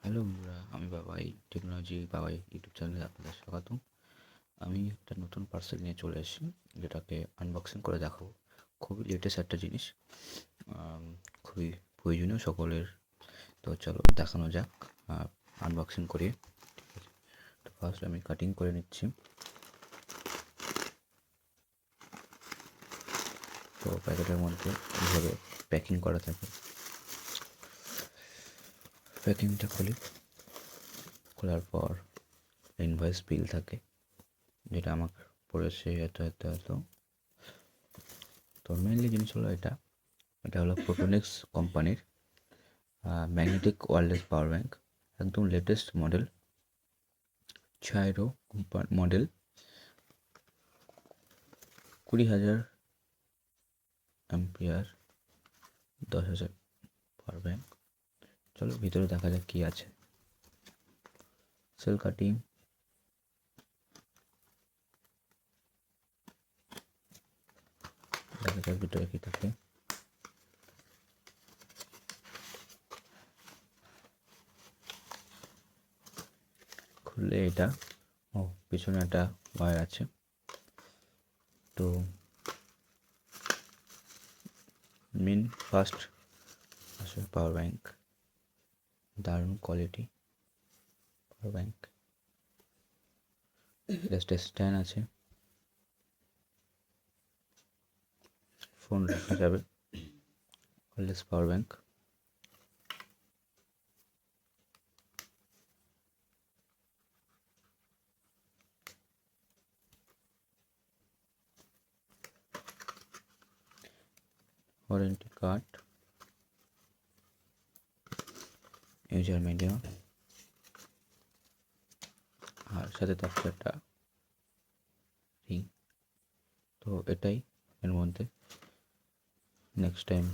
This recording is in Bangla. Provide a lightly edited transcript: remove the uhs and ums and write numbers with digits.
হ্যালো বন্ধুরা, আমি বাবাই টেকনোলজি বাবাই ইউটিউব চ্যানেলে আপনাদের স্বাগতম। আমি একটা নতুন পার্সেল নিয়ে চলে এসেছি, যেটাকে আনবক্সিং করে দেখাবো। খুবই লেটেস্ট একটা জিনিস, খুবই প্রয়োজনীয় সকলের। তো চলো দেখানো যাক, আনবক্সিং করিয়ে। ঠিক আছে, তো ফার্স্ট আমি কাটিং করে নিচ্ছি। তো প্যাকেটের মধ্যে এইভাবে প্যাকিং করা থাকে। প্যাকিংটা খোলার পর ইনভয়েস বিল থাকে, যেটা আমার পড়েছে এত। তো মেনলি জিনিস হলো এটা হলো প্রোটোনিক্স কোম্পানির ম্যাগনেটিক ওয়্যারলেস পাওয়ার ব্যাঙ্ক, একদম লেটেস্ট মডেল, ছাইরো মডেল, 20,000 অ্যাম্পিয়ার, 10,000 পাওয়ার ব্যাঙ্ক। চলো ভিতরে দেখা যাক কী আছে। সেল কাটিং, দেখা যাক ভিতরে কী থাকে। খুললে এটা, পিছনে একটা ওয়্যার আছে। তো মেন ফার্স্ট আসলে পাওয়ার ব্যাঙ্ক, দারুণ quality power bank. Just stand আছে, ফোন রাখা যাবে। Wireless power bank, warranty card, user media, আর সাথে থাকছে একটা রিং। তো এটাই এর মধ্যে। Next time